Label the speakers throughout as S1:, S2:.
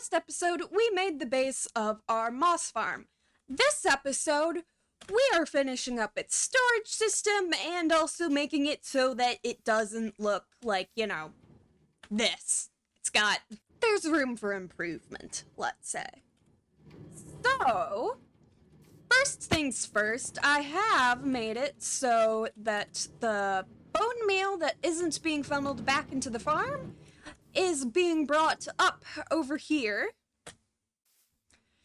S1: last episode, we made the base of our moss farm. This episode, we are finishing up its storage system and also making it so that it doesn't look like, this. There's room for improvement, let's say. So, first things first, I have made it so that the bone meal that isn't being funneled back into the farm is being brought up over here.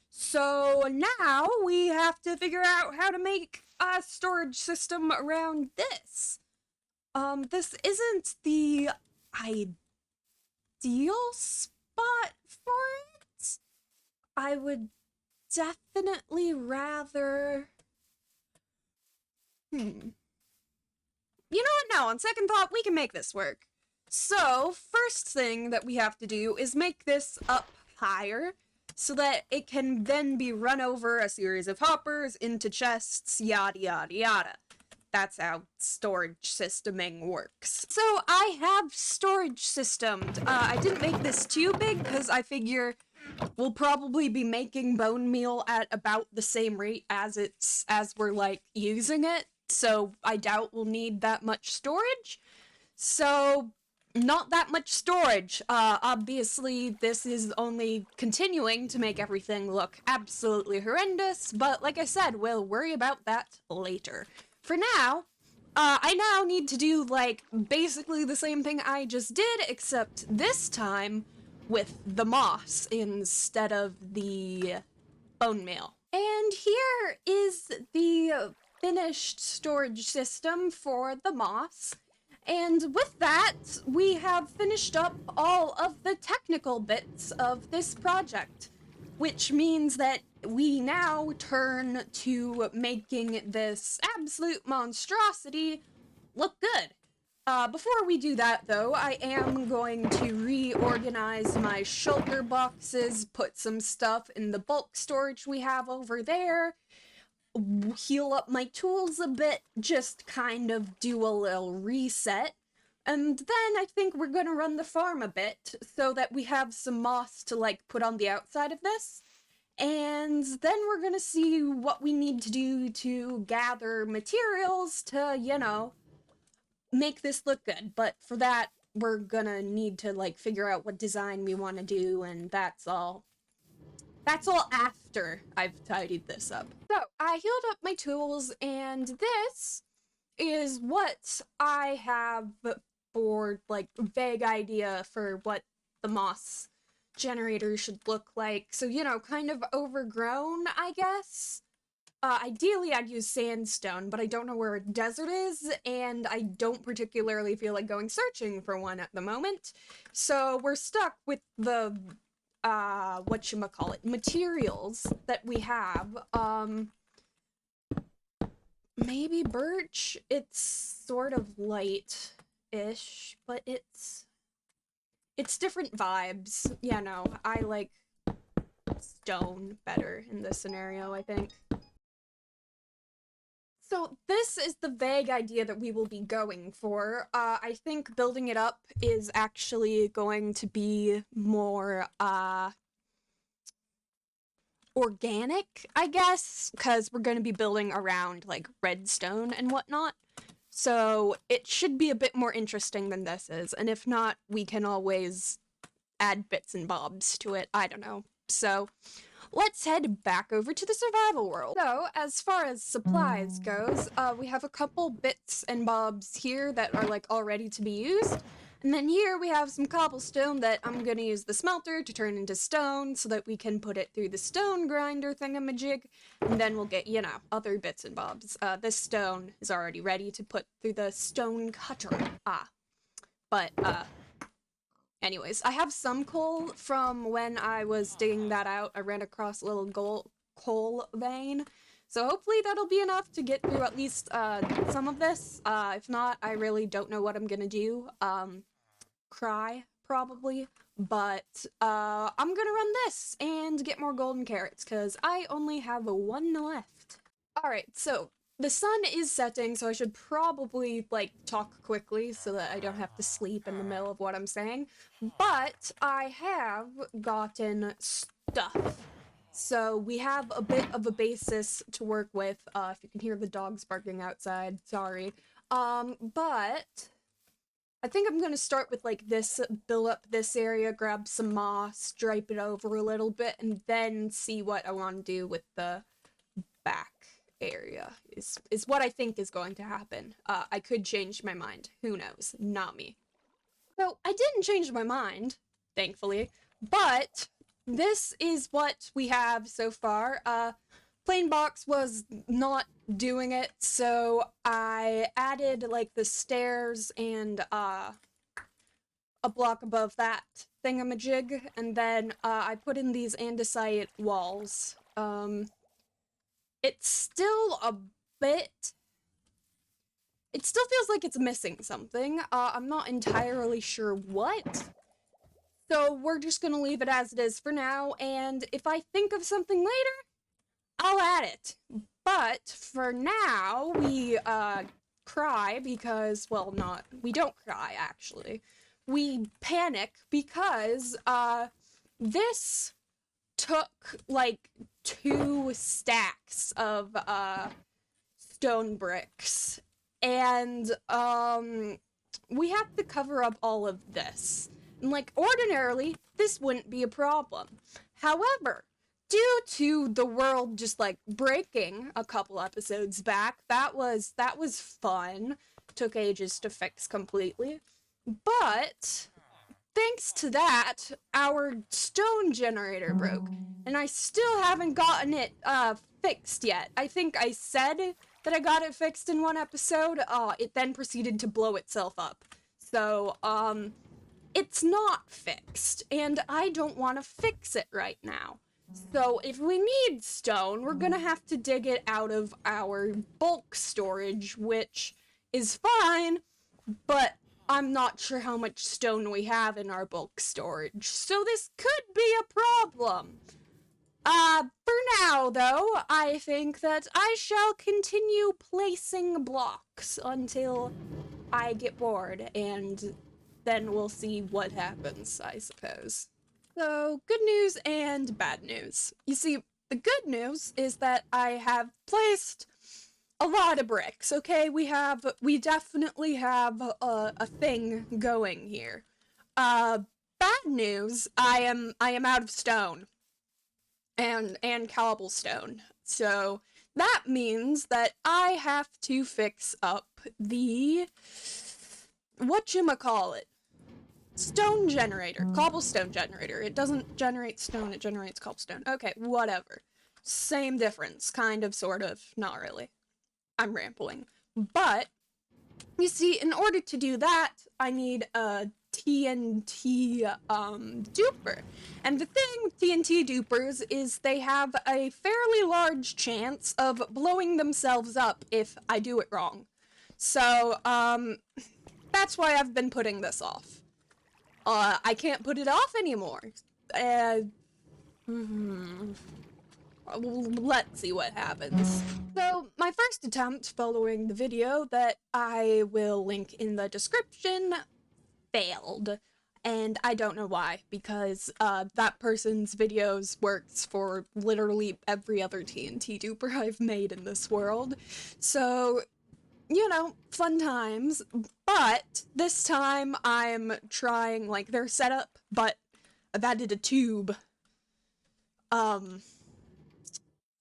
S1: So now we have to figure out how to make a storage system around this. This isn't the ideal spot for it. I would definitely rather... You know what? No, on second thought, we can make this work. So, first thing that we have to do is make this up higher so that it can then be run over a series of hoppers into chests, yada yada yada. That's how storage systeming works. So, I have storage systemed. I didn't make this too big because I figure we'll probably be making bone meal at about the same rate as we're using it. So, I doubt we'll need that much storage. So, not that much storage. Obviously, this is only continuing to make everything look absolutely horrendous, but like I said, we'll worry about that later. For now, I now need to do, basically the same thing I just did, except this time with the moss instead of the bone meal. And here is the finished storage system for the moss. And with that, we have finished up all of the technical bits of this project, which means that we now turn to making this absolute monstrosity look good. Before we do that, though, I am going to reorganize my shulker boxes, put some stuff in the bulk storage we have over there, heal up my tools a bit, just kind of do a little reset, and then I think we're gonna run the farm a bit so that we have some moss to put on the outside of this, and then we're gonna see what we need to do to gather materials to, make this look good. But for that, we're gonna need to figure out what design we want to do, and that's all after I've tidied this up. So, I healed up my tools, and this is what I have for, vague idea for what the moss generator should look like. So, kind of overgrown, I guess. Ideally, I'd use sandstone, but I don't know where a desert is, and I don't particularly feel like going searching for one at the moment. So, we're stuck with the materials that we have. Maybe birch? It's sort of light-ish, but it's different vibes. Yeah, no, I like stone better in this scenario, I think. So this is the vague idea that we will be going for. I think building it up is actually going to be more, organic, I guess, because we're going to be building around, redstone and whatnot. So it should be a bit more interesting than this is, and if not, we can always add bits and bobs to it. I don't know. So let's head back over to the survival world. So, as far as supplies goes, we have a couple bits and bobs here that are, all ready to be used. And then here we have some cobblestone that I'm gonna use the smelter to turn into stone so that we can put it through the stone grinder thingamajig. And then we'll get, other bits and bobs. This stone is already ready to put through the stone cutter. Anyways, I have some coal from when I was digging that out. I ran across a little coal vein. So hopefully that'll be enough to get through at least some of this. If not, I really don't know what I'm gonna do. Cry, probably. But I'm gonna run this and get more golden carrots, because I only have one left. Alright, so the sun is setting, so I should probably, like, talk quickly so that I don't have to sleep in the middle of what I'm saying. But I have gotten stuff. So we have a bit of a basis to work with. If you can hear the dogs barking outside, sorry. But I think I'm gonna start with, like, this, build up this area, grab some moss, drape it over a little bit, and then see what I want to do with the back area is what I think is going to happen. I could change my mind. Who knows? Not me. So I didn't change my mind, thankfully, but this is what we have so far. Plain box was not doing it, so I added, like, the stairs and a block above that thingamajig, and then I put in these andesite walls. It's still a bit... It still feels like it's missing something. I'm not entirely sure what. So we're just gonna leave it as it is for now, and if I think of something later, I'll add it. But for now, we cry because, well, we don't cry, actually. We panic because this took, like, 2 stacks of stone bricks, and we have to cover up all of this. And, like, ordinarily this wouldn't be a problem. However, due to the world just, like, breaking a couple episodes back, that was fun. Took ages to fix completely. But thanks to that, our stone generator broke, and I still haven't gotten it fixed yet. I think I said that I got it fixed in one episode. It then proceeded to blow itself up. So, it's not fixed, and I don't want to fix it right now. So if we need stone, we're gonna have to dig it out of our bulk storage, which is fine, but I'm not sure how much stone we have in our bulk storage, so this could be a problem. For now, though, I think that I shall continue placing blocks until I get bored, and then we'll see what happens, I suppose. So, good news and bad news. You see, the good news is that I have placed a lot of bricks, okay? We definitely have a thing going here. Bad news, I am out of stone. And cobblestone. So, that means that I have to fix up the... whatchamacallit? Stone generator. Cobblestone generator. It doesn't generate stone, it generates cobblestone. Okay, whatever. Same difference. Kind of, sort of. Not really. I'm rambling. But, you see, in order to do that, I need a TNT duper. And the thing with TNT dupers is they have a fairly large chance of blowing themselves up if I do it wrong. So, that's why I've been putting this off. I can't put it off anymore. Let's see what happens. So, my first attempt following the video that I will link in the description failed. And I don't know why, because that person's videos works for literally every other TNT duper I've made in this world. So, you know, fun times. But this time I'm trying, like, their setup, but I've added a tube.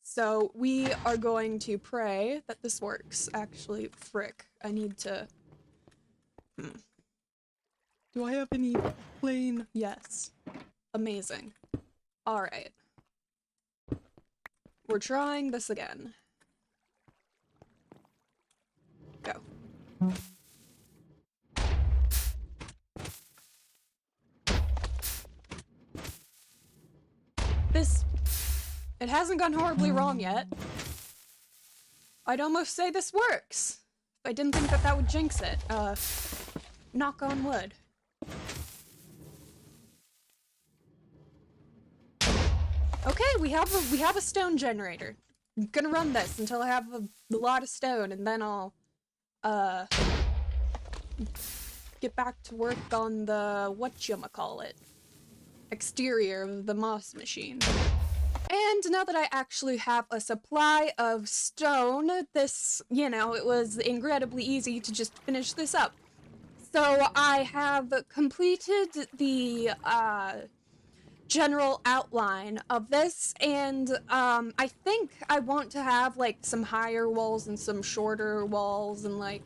S1: So we are going to pray that this works. Actually, frick, I need to... Do I have any plain? Yes. Amazing. Alright. We're trying this again. Go. It hasn't gone horribly wrong yet. I'd almost say this works. I didn't think that that would jinx it. Knock on wood. Okay, we have a stone generator. gonna run this until I have a lot of stone, and then I'll, get back to work on the whatchamacallit exterior of the moss machine. And now that I actually have a supply of stone, this, you know, it was incredibly easy to just finish this up. So I have completed the, general outline of this, and I think I want to have like some higher walls and some shorter walls, and like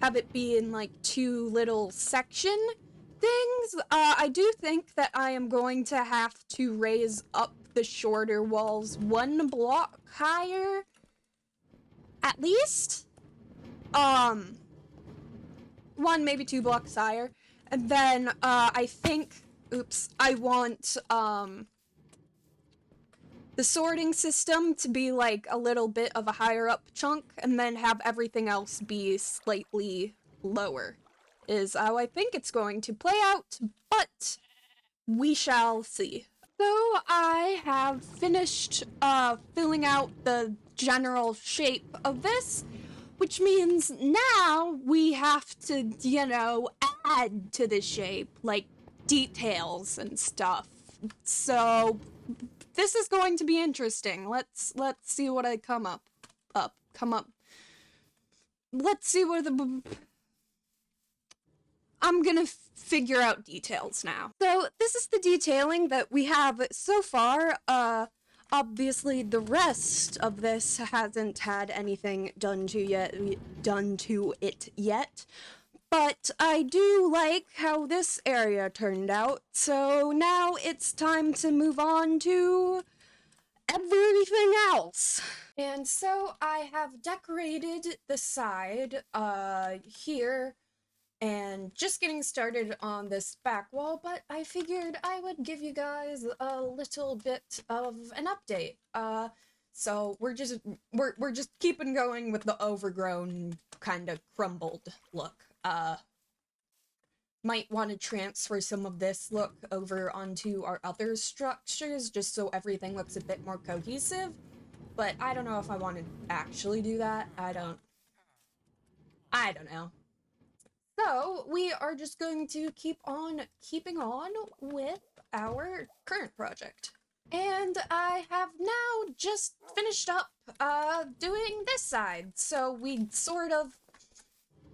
S1: have it be in like 2 little section things. I do think that I am going to have to raise up the shorter walls 1 block higher, at least. 1, maybe 2 blocks higher, and then I think, I want the sorting system to be like a little bit of a higher up chunk, and then have everything else be slightly lower, is how I think it's going to play out, but we shall see. So I have finished filling out the general shape of this, which means now we have to, you know, add to the shape, like details and stuff. So this is going to be interesting. Let's see what I come up. Let's see where I'm gonna figure out details now. So this is the detailing that we have so far. Obviously the rest of this hasn't had anything done to it yet. But I do like how this area turned out, so now it's time to move on to everything else. And so I have decorated the side, here, and just getting started on this back wall, but I figured I would give you guys a little bit of an update. So we're just keeping going with the overgrown, kind of crumbled look. Might want to transfer some of this look over onto our other structures, just so everything looks a bit more cohesive, but I don't know if I want to actually do that. I don't know. So, we are just going to keep on keeping on with our current project. And I have now just finished up, doing this side. So we sort of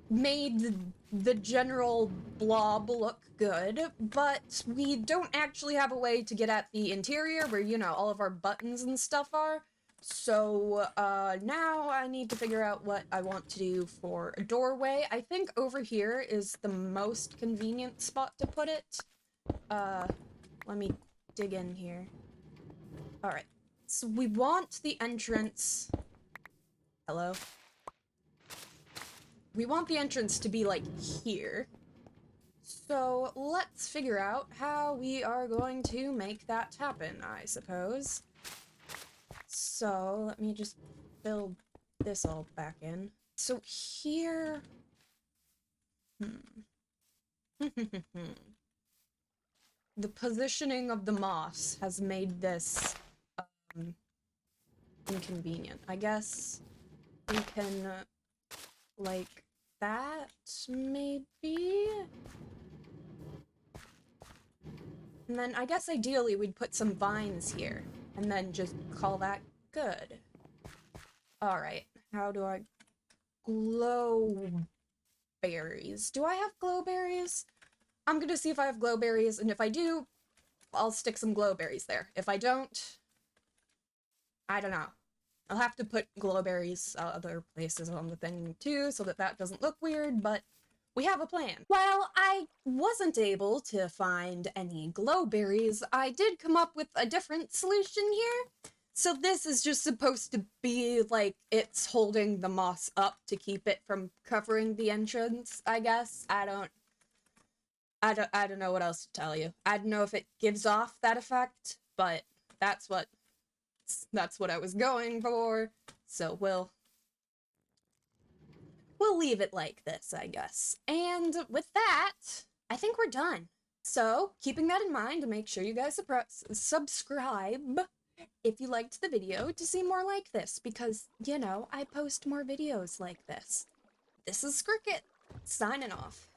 S1: made the general blob look good, but we don't actually have a way to get at the interior where, you know, all of our buttons and stuff are. So, now I need to figure out what I want to do for a doorway. I think over here is the most convenient spot to put it. Let me dig in here. Alright. So we want the entrance... Hello? We want the entrance to be, like, here. So let's figure out how we are going to make that happen, I suppose. So, let me just build this all back in. So here... The positioning of the moss has made this, inconvenient. I guess we can, like, that, maybe? And then I guess ideally we'd put some vines here, and then just call that good. Alright, how do I... Glowberries. Do I have glowberries? I'm gonna see if I have glowberries, and if I do, I'll stick some glowberries there. If I don't, I don't know. I'll have to put glowberries other places on the thing too, so that doesn't look weird, but we have a plan. While I wasn't able to find any glowberries, I did come up with a different solution here. So this is just supposed to be like it's holding the moss up to keep it from covering the entrance, I guess. I don't know what else to tell you. I don't know if it gives off that effect, but that's what I was going for. So we'll leave it like this, I guess. And with that, I think we're done. So, keeping that in mind, make sure you guys subscribe if you liked the video, to see more like this, because, you know, I post more videos like this. This is Sckriket, signing off.